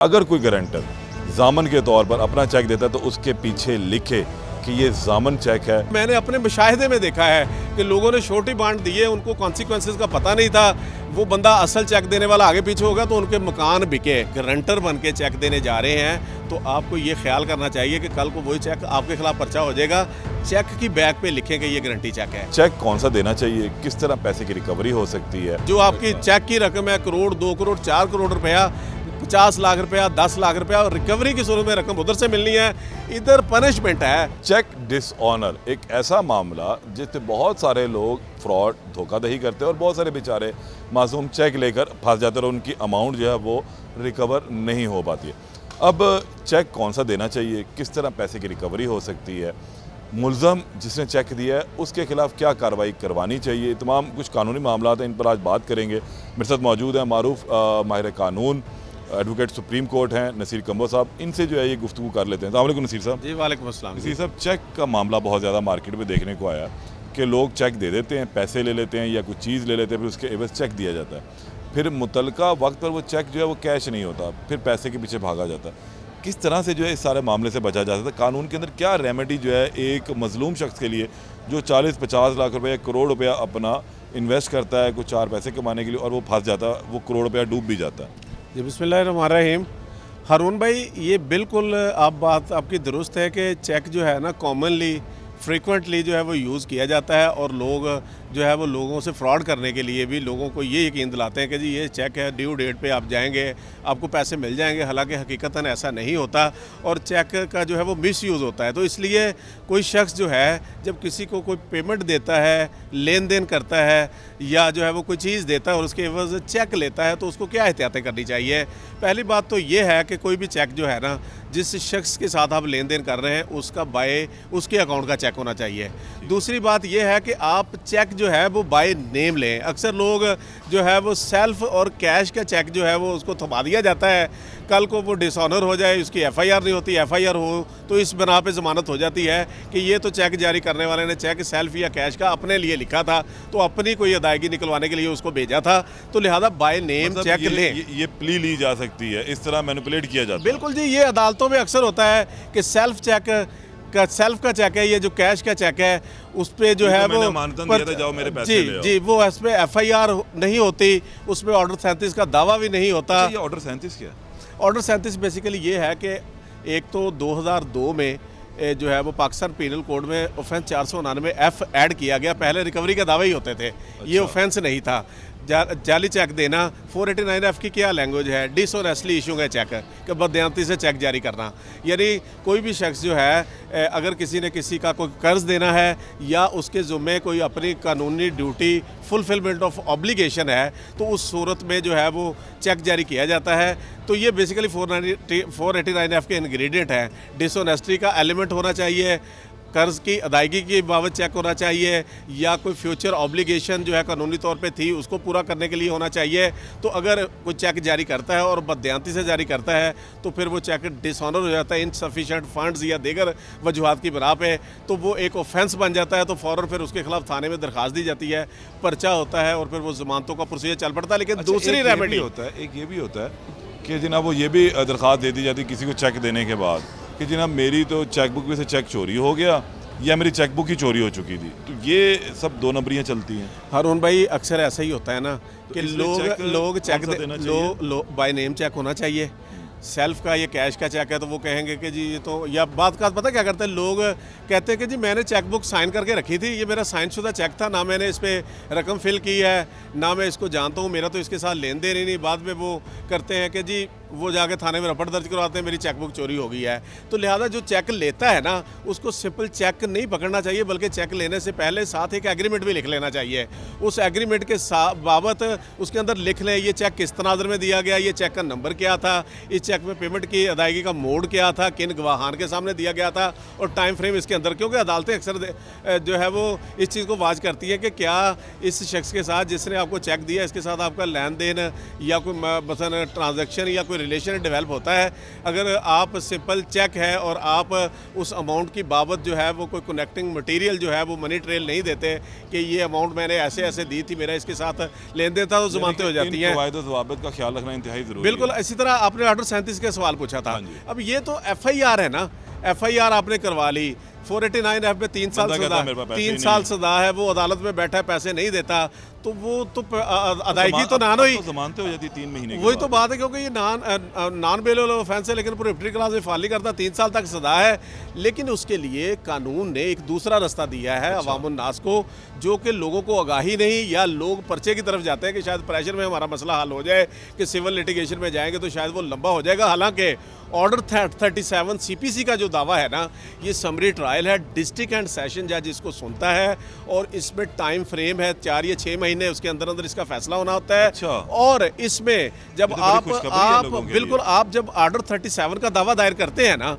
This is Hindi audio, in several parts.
अगर कोई गारंटर ज़ामन के तौर पर अपना चेक देता है तो उसके पीछे लिखे कि ये ज़ामन चेक है। मैंने अपने मुशाहिदे में देखा है कि लोगों ने छोटी बांट दिए, उनको कॉन्सिक्वेंसेस का पता नहीं था। वो बंदा असल चेक देने वाला आगे पीछे होगा तो उनके मकान बिके। गारंटर बन के चेक देने जा रहे हैं तो आपको ये ख्याल करना चाहिए कि कल को वही चेक आपके खिलाफ पर्चा हो जाएगा। चेक की बैक पे लिखें कि ये गारंटी चेक है। चेक कौन सा देना चाहिए, किस तरह पैसे की रिकवरी हो सकती है। जो आपकी चेक की रकम है, करोड़, 2 करोड़, 4 करोड़ रुपया, 50 लाख रुपया, 10 लाख रुपया, और रिकवरी की सूरत में रकम उधर से मिलनी है, इधर पनिशमेंट है। चेक डिसऑनर एक ऐसा मामला जिससे बहुत सारे लोग फ्रॉड, धोखाधड़ी करते हैं और बहुत सारे बेचारे मासूम चेक लेकर फंस जाते हैं और उनकी अमाउंट जो है वो रिकवर नहीं हो पाती है। अब चेक कौन सा देना चाहिए, किस तरह पैसे की रिकवरी हो सकती है, मुल्ज़म जिसने चेक दिया है उसके खिलाफ क्या कार्रवाई करवानी चाहिए, तमाम कुछ कानूनी मामला हैं, इन पर आज बात करेंगे। मेरे साथ मौजूद हैं मारूफ माहिर कानून, एडवोकेट सुप्रीम कोर्ट हैं नसीर कंबो साहब। इनसे जो है ये गुफ्तगू कर लेते हैं। अस्सलाम वालेकुम नसीर साहब। जी वालेकुम अस्सलाम। नसीर साहब, चेक का मामला बहुत ज़्यादा मार्केट में देखने को आया कि लोग चेक दे देते हैं, पैसे ले लेते हैं या कुछ चीज़ ले लेते हैं, फिर उसके एवज़ चेक दिया जाता है, फिर मुतलका वक्त पर वो चेक जो है वो कैश नहीं होता, फिर पैसे के पीछे भागा जाता है। किस तरह से जो है इस सारे मामले से बचा जा सकता है? कानून के अंदर क्या रेमेडी जो है एक मजलूम शख्स के लिए जो 40-50 लाख रुपए, 1 करोड़ रुपया अपना इन्वेस्ट करता है कुछ 4 पैसे कमाने के लिए और वो फंस जाता है, वो करोड़ रुपया डूब भी जाता है? जी बिस्मिल्लाहिर्रहमानिर्रहीम। हारून भाई, ये बिल्कुल आप बात आपकी दुरुस्त है कि चेक जो है ना कॉमनली फ्रीक्वेंटली जो है वो यूज़ किया जाता है और लोग जो है वो लोगों से फ्रॉड करने के लिए भी लोगों को ये यकीन दिलाते हैं कि जी ये चेक है, ड्यू डेट पे आप जाएंगे आपको पैसे मिल जाएंगे। हालांकि हकीकतन ऐसा नहीं होता और चेक का जो है वो मिस यूज़ होता है। तो इसलिए कोई शख्स जो है जब किसी को कोई पेमेंट देता है, लेन देन करता है या जो है वो कोई चीज़ देता है और उसके एवज़ चेक लेता है तो उसको क्या एहतियातें करनी चाहिए। पहली बात तो ये है कि कोई भी चेक जो है ना जिस शख्स के साथ आप लेन देन कर रहे हैं उसका बाय उसके अकाउंट का चेक होना चाहिए। दूसरी बात यह है कि आप चेक जो है वो बाय नेम लें। अक्सर लोग जो है वो सेल्फ और कैश का चेक जो है वो उसको थमा दिया जाता है, कल को वो डिसऑनर हो जाए, उसकी एफआईआर नहीं होती, एफआईआर हो तो इस बिना पे ज़मानत हो जाती है कि ये तो चेक जारी करने वाले ने चेक सेल्फ या कैश का अपने लिए लिखा था तो अपनी कोई अदायगी निकलवाने के लिए उसको भेजा था, तो लिहाजा बाय नेम मतलब चेक लें। ये प्ली ली जा सकती है, इस तरह मैनिपुलेट किया जाता है। बिल्कुल जी, ये अदालतों में अक्सर होता है कि सेल्फ का चेक है, ये जो कैश का चेक है उस पे जो है वो जाओ मेरे पैसे ले आओ। जी वो इस पे एफआईआर नहीं होती, उसमें ऑर्डर 37 का दावा भी नहीं होता। ये ऑर्डर 37 क्या है? ऑर्डर 37 बेसिकली ये है कि एक तो 2002 में जो है वो पाकिस्तान पीनल कोड में ऑफेंस 499 एफ ऐड किया गया। पहले रिकवरी का दावा ही होते थे, ये ऑफेंस नहीं था। जाली चेक देना। 489 एफ की क्या लैंग्वेज है, डिसऑनेस्टली इशूइंग चेक कि बदयांती से चेक जारी करना। यानी कोई भी शख्स जो है अगर किसी ने किसी का कोई कर्ज देना है या उसके ज़ुम्मे कोई अपनी कानूनी ड्यूटी फुलफिलमेंट ऑफ ऑब्लिगेशन है तो उस सूरत में जो है वो चेक जारी किया जाता है। तो ये बेसिकली 489 एफ के इंग्रेडिएंट हैं। डिसऑनेस्टी का एलिमेंट होना चाहिए, कर्ज की अदायगी की बाबत चेक होना चाहिए या कोई फ्यूचर ऑब्लिगेशन जो है कानूनी तौर पे थी उसको पूरा करने के लिए होना चाहिए। तो अगर कोई चेक जारी करता है और बदयांती से जारी करता है तो फिर वो चेक डिसऑनर हो जाता है इनसफिशिएंट फंड्स या दीगर वजूहात की बिना पे, तो वो एक ऑफेंस बन जाता है। तो फ़ौरन फिर उसके खिलाफ थाने में दरख्वास्त दी जाती है, पर्चा होता है और फिर वो ज़मानतों का प्रोसीजर चल पड़ता है। लेकिन दूसरी रेमेडी होता है, एक ये भी होता है कि जनाब वो ये भी दरख्वास्त दे दी जाती है किसी को चेक देने के बाद कि जनाब मेरी तो चेकबुक में से चेक चोरी हो गया या मेरी चेकबुक ही चोरी हो चुकी थी। तो ये सब 2 नंबरियाँ चलती हैं। हारून भाई, अक्सर ऐसा ही होता है ना कि लोग चेक बाय नेम चेक होना चाहिए। सेल्फ का ये कैश का चेक है तो वो कहेंगे कि जी ये तो, या बात का पता क्या करते हैं लोग, कहते हैं कि जी मैंने चेकबुक साइन करके रखी थी, ये मेरा साइन शुदा चेक था, ना मैंने इस पर रकम फिल की है, ना मैं इसको जानता हूँ, मेरा तो इसके साथ लेन देन ही नहीं। बाद में वो करते हैं कि जी वो जाके थाने में रपट दर्ज करवाते हैं मेरी चेकबुक चोरी हो गई है। तो लिहाजा जो चेक लेता है ना उसको सिंपल चेक नहीं पकड़ना चाहिए, बल्कि चेक लेने से पहले साथ एक एग्रीमेंट भी लिख लेना चाहिए। उस एग्रीमेंट के बाबत उसके अंदर लिख लें ये चेक किस तनाजर में दिया गया, ये चेक का नंबर क्या था, इस चेक में पेमेंट की अदायगी का मोड क्या था, किन गवाहान के सामने दिया गया था और टाइम फ्रेम इसके अंदर। क्योंकि अदालतें अक्सर जो है वो इस चीज़ को वाच करती है कि क्या इस शख्स के साथ जिसने आपको चेक दिया इसके साथ आपका लेन देन या कोई मसलन ट्रांजैक्शन या कोई रिलेशन डेवलप होता है। अगर आप सिंपल चेक है और आप उस अमाउंट की बाबत जो है वो कोई कनेक्टिंग मटेरियल जो है वो मनी ट्रेल नहीं देते कि ये अमाउंट मैंने ऐसे ऐसे दी थी, मेरा इसके साथ लेन देन था, तो ज़मानतें हो जाती हैं। क़वाइद व ज़वाबित का ख्याल रखना इंतहाई ज़रूरी है। बिल्कुल इसी तरह आपने ऑर्डर 37 का सवाल पूछा था। हाँ जी। अब ये तो FIR है ना, FIR आपने करवा ली, 489F में 3 साल बंदा कहता सजा, मेरे पास पैसे ही 3 नहीं साल है। सजा है, वो अदालत में बैठा है, पैसे नहीं देता, तो वो तो अदायगी तो ना हुई। जमानतें हो जाती 3 महीने की वही तो बाद। बात है, क्योंकि ये नॉन बेलेबल ऑफेंस है, लेकिन प्रोहिबिटरी क्लास में फाली करता 3 साल तक सजा है। लेकिन उसके लिए कानून ने एक दूसरा रास्ता दिया है अवामुन नास को, जो कि लोगों को आगाही नहीं, या लोग पर्चे की तरफ जाते हैं कि शायद प्रेशर में हमारा मसला हल हो जाए, कि सिविल लिटिगेशन में जाएंगे तो शायद वो लंबा हो जाएगा। हालांकि ऑर्डर 37 CPC का जो दावा है ना, ये समरी ट्रायल है, डिस्ट्रिक्ट एंड सेशन जज इसको सुनता है, और इसमें टाइम फ्रेम है 4 या 6 महीने, उसके अंदर अंदर इसका फैसला होना होता है। अच्छा। और इसमें जब ये तो बड़ी खुशखबरी है आप लोगों के बिल्कुल लिए। आप जब ऑर्डर 37 का दावा दायर करते हैं ना,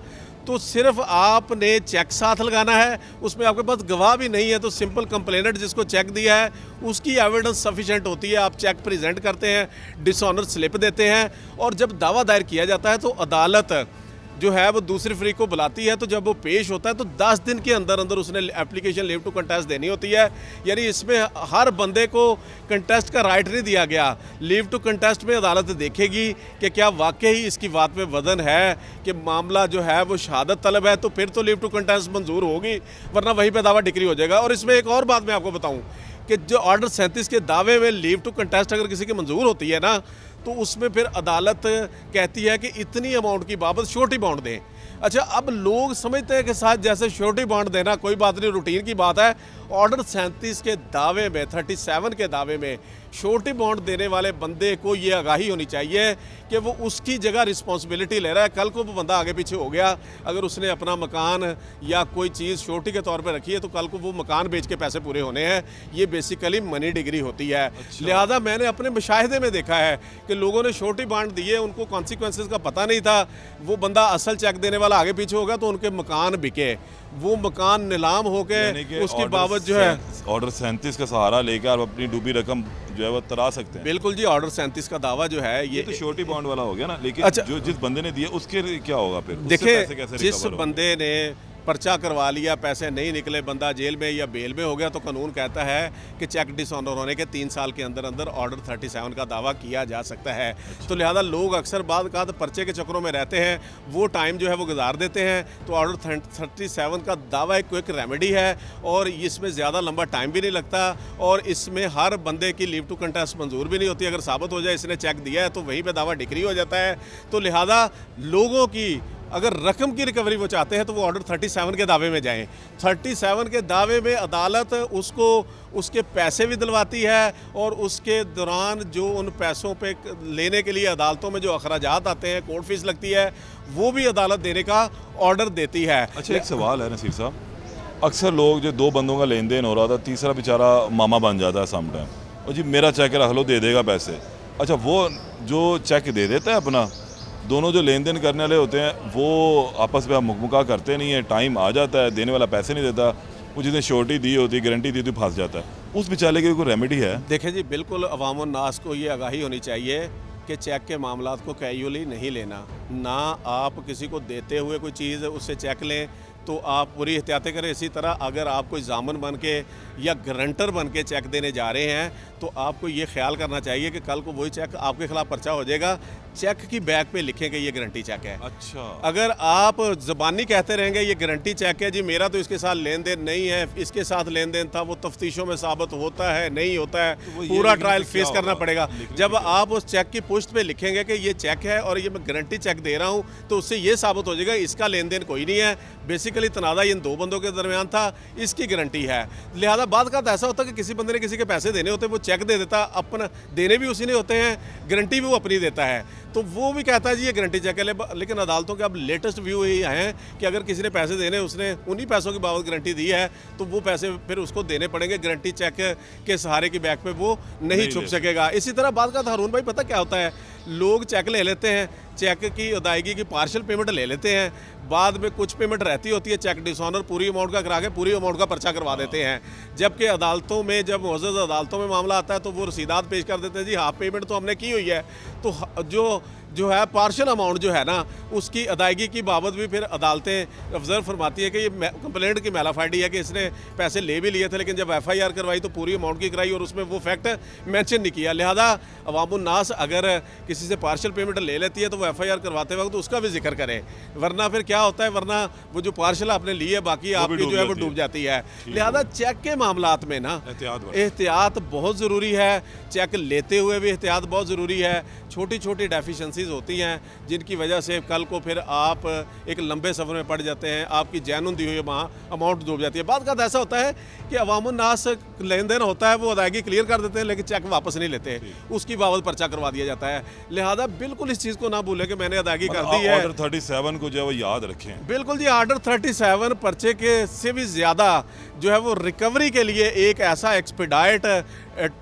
तो सिर्फ आपने चेक साथ लगाना है, उसमें आपके पास गवाह भी नहीं है, तो सिंपल कंप्लेनेंट जिसको चेक दिया है उसकी एविडेंस सफिशिएंट होती है। आप चेक प्रेजेंट करते हैं, डिसऑनर स्लिप देते हैं, और जब दावा दायर किया जाता है तो अदालत जो है वो दूसरी फ्री को बुलाती है। तो जब वो पेश होता है तो 10 दिन के अंदर अंदर उसने एप्लीकेशन लीव टू कंटेस्ट देनी होती है। यानी इसमें हर बंदे को कंटेस्ट का राइट नहीं दिया गया। लीव टू कंटेस्ट में अदालत देखेगी कि क्या वाकई इसकी बात में वजन है, कि मामला जो है वो शहादत तलब है, तो फिर तो लीव टू कंटेस्ट मंजूर होगी, वरना वहीं पर दावा डिक्री हो जाएगा। और इसमें एक और बात मैं आपको बताऊँ कि जो ऑर्डर 37 के दावे में लीव टू कंटेस्ट अगर किसी की मंजूर होती है ना, तो उसमें फिर अदालत कहती है कि इतनी अमाउंट की बाबत श्योरिटी बॉन्ड दें। अच्छा, अब लोग समझते हैं कि साथ जैसे श्योरिटी बॉन्ड देना कोई बात नहीं, रूटीन की बात है। ऑर्डर 37 के दावे में, 37 के दावे में श्योरिटी बॉन्ड देने वाले बंदे को ये आगाही होनी चाहिए कि वो उसकी जगह रिस्पॉन्सिबिलिटी ले रहा है। कल को वो बंदा आगे पीछे हो गया, अगर उसने अपना मकान या कोई चीज़ श्योरिटी के तौर पे रखी है, तो कल को वो मकान बेच के पैसे पूरे होने हैं। ये बेसिकली मनी डिग्री होती है। लिहाजा मैंने अपने मुशाहिदे में देखा है कि लोगों ने श्योरिटी बॉन्ड दिए, उनको कॉन्सिक्वेंसेस का पता नहीं था, वो बंदा असल चेक देने वाला आगे पीछे होगा तो उनके मकान बिके, वो मकान नीलाम होके उसकी बाबत जो है ऑर्डर 37 का सहारा लेकर आप अपनी डूबी रकम जो है वो तरा सकते हैं। बिल्कुल जी। ऑर्डर 37 का दावा जो है ये तो श्योरिटी बॉन्ड वाला हो गया ना, लेकिन अच्छा, जो जिस बंदे ने दिया उसके क्या होगा फिर? उससे देखिए, पैसे कैसे जिस recover होंगे? बंदे ने पर्चा करवा लिया, पैसे नहीं निकले, बंदा जेल में या बेल में हो गया, तो कानून कहता है कि चेक डिसऑनर होने के 3 साल के अंदर अंदर ऑर्डर 37 का दावा किया जा सकता है। तो लिहाजा लोग अक्सर बाद का पर्चे के चक्रों में रहते हैं, वो टाइम जो है वो गुजार देते हैं। तो ऑर्डर 37 का दावा एक क्विक रेमेडी है, और इसमें ज़्यादा लंबा टाइम भी नहीं लगता, और इसमें हर बंदे की लीव टू कंटेस्ट मंजूर भी नहीं होती। अगर साबित हो जाए इसने चेक दिया है तो वहीं पर दावा डिक्री हो जाता है। तो लिहाजा लोगों की अगर रकम की रिकवरी वो चाहते हैं तो वो ऑर्डर 37 के दावे में जाएं। 37 के दावे में अदालत उसको उसके पैसे भी दिलवाती है, और उसके दौरान जो उन पैसों पे लेने के लिए अदालतों में जो अखराजात आते हैं, कोर्ट फीस लगती है, वो भी अदालत देने का ऑर्डर देती है। अच्छा, एक सवाल है नसीर साहब, अक्सर लोग जो 2 बंदों का लेन देन हो रहा था, तीसरा बेचारा मामा बन जाता है सम टाइम, और जी मेरा चेक रख लो, दे देगा पैसे। अच्छा, वो जो चेक दे देता है अपना, दोनों जो लेन देन करने वाले होते हैं वो आपस में मुकमुका करते नहीं है, टाइम आ जाता है, देने वाला पैसे नहीं देता, वो जिसने श्योरिटी दी होती है, गारंटी दी होती, फंस जाता है। उस बेचारे की कोई रेमेडी है? देखें जी, बिल्कुल अवामुन नास को ये आगाही होनी चाहिए कि चेक के मामलात को कैजुअली नहीं लेना। ना आप किसी को देते हुए कोई चीज़ उससे चेक लें तो आप पूरी एहतियातें करें। इसी तरह अगर आप कोई जामन बन के या गारंटर बन के चेक देने जा रहे हैं तो आपको ये ख्याल करना चाहिए कि कल को वही चेक आपके खिलाफ पर्चा हो जाएगा। चेक की बैक पे लिखें कि ये गारंटी चेक है। अच्छा, अगर आप ज़बानी कहते रहेंगे ये गारंटी चेक है जी, मेरा तो इसके साथ लेन देन नहीं है, इसके साथ लेन देन था, वो तफ्तीशों में साबित होता है नहीं होता है, तो पूरा ट्रायल फेस क्या करना होगा? पड़ेगा। जब आप उस चेक की पुष्ट पे लिखेंगे कि ये चेक है और ये मैं गारंटी चेक दे रहा हूँ, तो उससे ये साबित हो जाएगा इसका लेन देन कोई नहीं है, बेसिकली तनाज़ा इन 2 बंदों के दरमियान था, इसकी गारंटी है। लिहाजा बाद का ऐसा होता है कि किसी बंदे ने किसी के पैसे देने होते हैं, वो चेक दे देता, अपना देने भी उसी ने होते हैं, गारंटी भी वो अपनी देता है, तो वो भी कहता है जी ये गारंटी चेक है। लेकिन अदालतों के अब लेटेस्ट व्यू यही हैं कि अगर किसी ने पैसे देने, उसने उन्हीं पैसों की बाबत गारंटी दी है, तो वो पैसे फिर उसको देने पड़ेंगे, गारंटी चेक के सहारे की बैक पे वो नहीं छुप सकेगा। इसी तरह बात का हारून भाई पता क्या होता है, लोग चेक ले लेते हैं, चेक की अदायगी की पार्शियल पेमेंट ले लेते हैं, बाद में कुछ पेमेंट रहती होती है, चेक डिसऑनर पूरी अमाउंट का करा के पूरी अमाउंट का पर्चा करवा देते हैं। जबकि अदालतों में, जब मुअज़्ज़ज़ अदालतों में मामला आता है तो वो रसीदात पेश कर देते हैं जी हाफ पेमेंट तो हमने की हुई है। तो जो जो है पार्शल अमाउंट जो है ना उसकी अदायगी की बाबत भी फिर अदालतें ऑब्जर्व फरमाती है कि ये कंप्लेंट की मेलाफाइडी है कि इसने पैसे ले भी लिए थे, लेकिन जब FIR करवाई तो पूरी अमाउंट की कराई और उसमें वो फैक्ट मेंशन नहीं किया। लिहाजा अवामुन्नास अगर किसी से पार्शल पेमेंट ले लेती है तो वो FIR करवाते वक्त उसका भी जिक्र करे, वरना फिर क्या होता है, वरना वो जो पार्शल आपने ली है बाकी आपकी जो है वो डूब जाती है। लिहाजा चेक के मामलात में ना एहतियात बहुत ज़रूरी है, चेक लेते हुए भी एहतियात बहुत ज़रूरी है। छोटी छोटी डेफिशिएंसीज होती हैं जिनकी वजह से कल को फिर आप एक लंबे सफ़र में पड़ जाते हैं, आपकी जैनुन दी हुई वहाँ अमाउंट डूब जाती है। बाद का ऐसा होता है कि अवामुन्नास लेन देन होता है, वो अदायगी क्लियर कर देते हैं लेकिन चेक वापस नहीं लेते, उसकी बाबत पर्चा करवा दिया जाता है। लिहाजा बिल्कुल इस चीज़ को ना भूलें कि मैंने अदायगी कर दी है। ऑर्डर 37 को जो है वो याद रखें। बिल्कुल जी, ऑर्डर 37 पर्चे के से भी ज़्यादा जो है वो रिकवरी के लिए एक ऐसा एक्सपीडाइट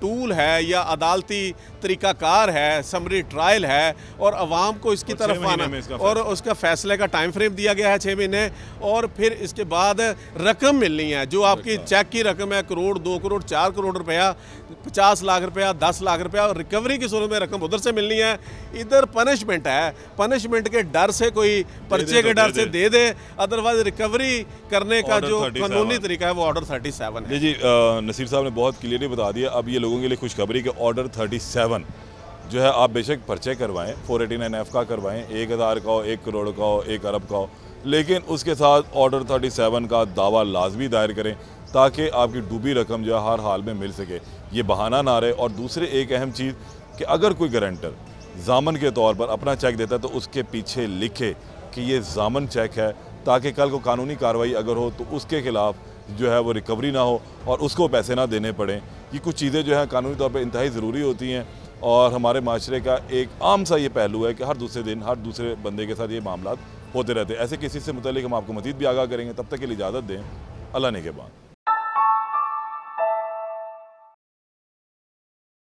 टूल है या अदालती तरीक़ाकार है, समरी ट्रायल है, और आवाम को इसकी तरफ आना, और उसका फैसले का टाइम फ्रेम दिया गया है 6 महीने, और फिर इसके बाद रकम मिलनी है जो आपकी चेक की रकम है, करोड़, 2 करोड़, 4 करोड़ रुपया, 50 लाख रुपया, 10 लाख रुपया, और रिकवरी की सूरत में रकम उधर से मिलनी है। इधर पनिशमेंट है, पनिशमेंट के डर से कोई पर्चे के डर से दे दे, अदरवाइज रिकवरी करने का जो कानूनी तरीका है वो ऑर्डर 37 है। जी, नसीर साहब ने बहुत क्लियरली बता दिया। अब ये लोगों के लिए खुशखबरी कि ऑर्डर 37 जो है आप बेशक पर्चे करवाएं, 489F का करवाएं, 1000 का हो, 1 करोड़ का हो, 1 अरब का हो, लेकिन उसके साथ ऑर्डर 37 का दावा लाजमी दायर करें ताकि आपकी डूबी रकम जो है हर हाल में मिल सके, ये बहाना ना रहे। और दूसरे एक अहम चीज़ कि अगर कोई गारंटर ज़ामन के तौर पर अपना चेक देता है तो उसके पीछे लिखे कि ये ज़ामन चेक है, ताकि कल को कानूनी कार्रवाई अगर हो तो उसके ख़िलाफ़ जो है वो रिकवरी ना हो और उसको पैसे ना देने पड़ें। ये कुछ चीज़ें जो हैं कानूनी तौर पे इंतहाई ज़रूरी होती हैं, और हमारे माशरे का एक आम सा ये पहलू है कि हर दूसरे दिन हर दूसरे बंदे के साथ ये मामला होते रहते हैं। ऐसे किसी से मुतल्लिक हम आपको मज़ीद भी आगाह करेंगे। तब तक के लिए इजाज़त दें। अल्लाह ने के बाद।